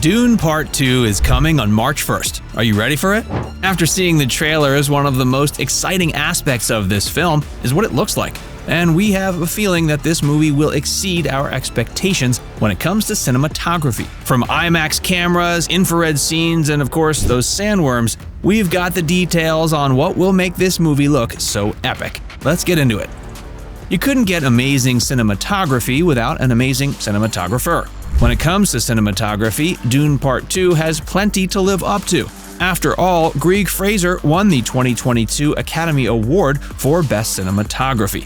Dune Part 2 is coming on March 1st. Are you ready for it? After seeing the trailers, one of the most exciting aspects of this film is what it looks like. And we have a feeling that this movie will exceed our expectations when it comes to cinematography. From IMAX cameras, infrared scenes, and of course those sandworms, we've got the details on what will make this movie look so epic. Let's get into it. You couldn't get amazing cinematography without an amazing cinematographer. When it comes to cinematography, Dune Part 2 has plenty to live up to. After all, Greig Fraser won the 2022 Academy Award for Best Cinematography.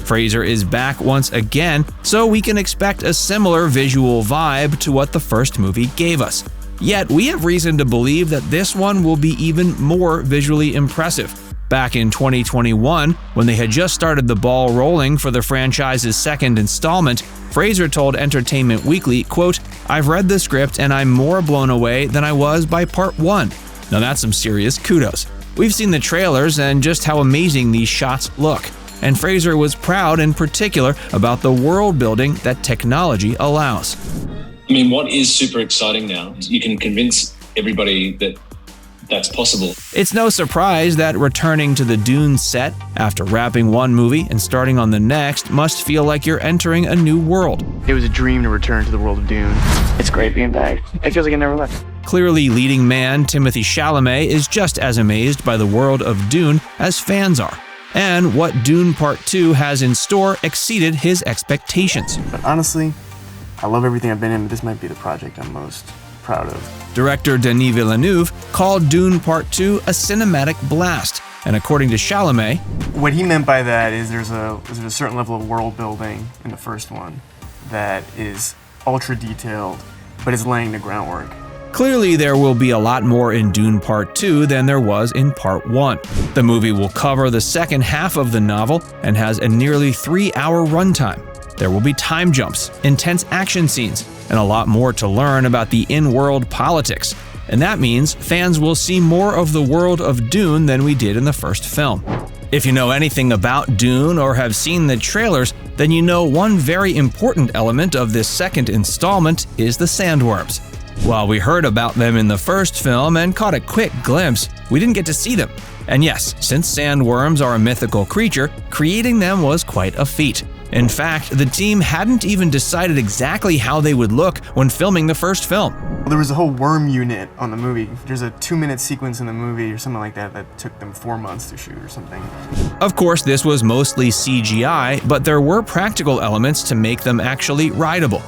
Fraser is back once again, so we can expect a similar visual vibe to what the first movie gave us. Yet, we have reason to believe that this one will be even more visually impressive. Back in 2021, when they had just started the ball rolling for the franchise's second installment, Fraser told Entertainment Weekly, quote, "I've read the script and I'm more blown away than I was by part 1. Now that's some serious kudos. We've seen the trailers and just how amazing these shots look. And Fraser was proud in particular about the world building that technology allows. I mean, what is super exciting now is you can convince everybody that that's possible. It's no surprise that returning to the Dune set after wrapping one movie and starting on the next must feel like you're entering a new world. It was a dream to return to the world of Dune. It's great being back. It feels like I never left. Clearly, leading man Timothee Chalamet is just as amazed by the world of Dune as fans are. And what Dune Part 2 has in store exceeded his expectations. But honestly, I love everything I've been in, but this might be the project I'm most proud of. Director Denis Villeneuve called Dune Part 2 a cinematic blast, and according to Chalamet, what he meant by that is there's a certain level of world building in the first one that is ultra detailed, but is laying the groundwork. Clearly, there will be a lot more in Dune Part 2 than there was in Part 1. The movie will cover the second half of the novel and has a nearly 3-hour runtime. There will be time jumps, intense action scenes, and a lot more to learn about the in-world politics. And that means fans will see more of the world of Dune than we did in the first film. If you know anything about Dune or have seen the trailers, then you know one very important element of this second installment is the sandworms. While we heard about them in the first film and caught a quick glimpse, we didn't get to see them. And yes, since sandworms are a mythical creature, creating them was quite a feat. In fact, the team hadn't even decided exactly how they would look when filming the first film. There was a whole worm unit on the movie. There's a 2-minute sequence in the movie or something like that that took them 4 months to shoot or something. Of course, this was mostly CGI, but there were practical elements to make them actually rideable.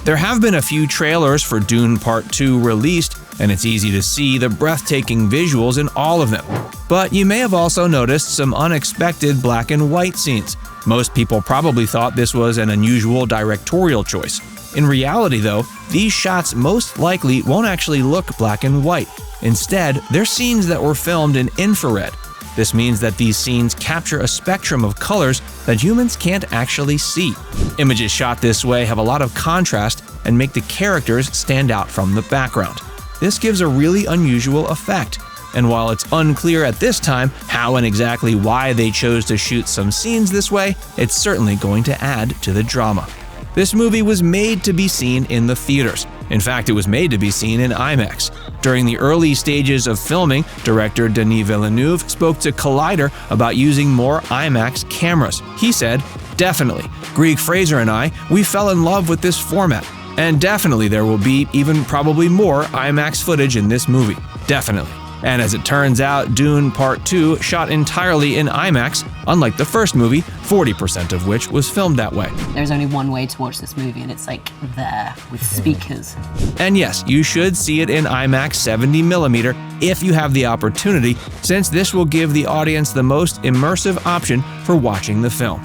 There have been a few trailers for Dune Part 2 released, and it's easy to see the breathtaking visuals in all of them. But you may have also noticed some unexpected black and white scenes. Most people probably thought this was an unusual directorial choice. In reality, though, these shots most likely won't actually look black and white. Instead, they're scenes that were filmed in infrared. This means that these scenes capture a spectrum of colors that humans can't actually see. Images shot this way have a lot of contrast and make the characters stand out from the background. This gives a really unusual effect. And while it's unclear at this time how and exactly why they chose to shoot some scenes this way, it's certainly going to add to the drama. This movie was made to be seen in the theaters. In fact, it was made to be seen in IMAX. During the early stages of filming, director Denis Villeneuve spoke to Collider about using more IMAX cameras. He said, "Definitely. Greig Fraser and we fell in love with this format. And definitely there will be even probably more IMAX footage in this movie. Definitely." And as it turns out, Dune Part 2 shot entirely in IMAX, unlike the first movie, 40% of which was filmed that way. There's only one way to watch this movie, and it's like there with speakers. And yes, you should see it in IMAX 70mm if you have the opportunity, since this will give the audience the most immersive option for watching the film.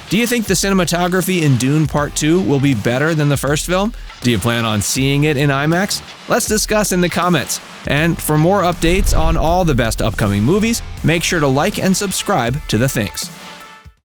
Do you think the cinematography in Dune Part 2 will be better than the first film? Do you plan on seeing it in IMAX? Let's discuss in the comments. And for more updates on all the best upcoming movies, make sure to like and subscribe to The Things.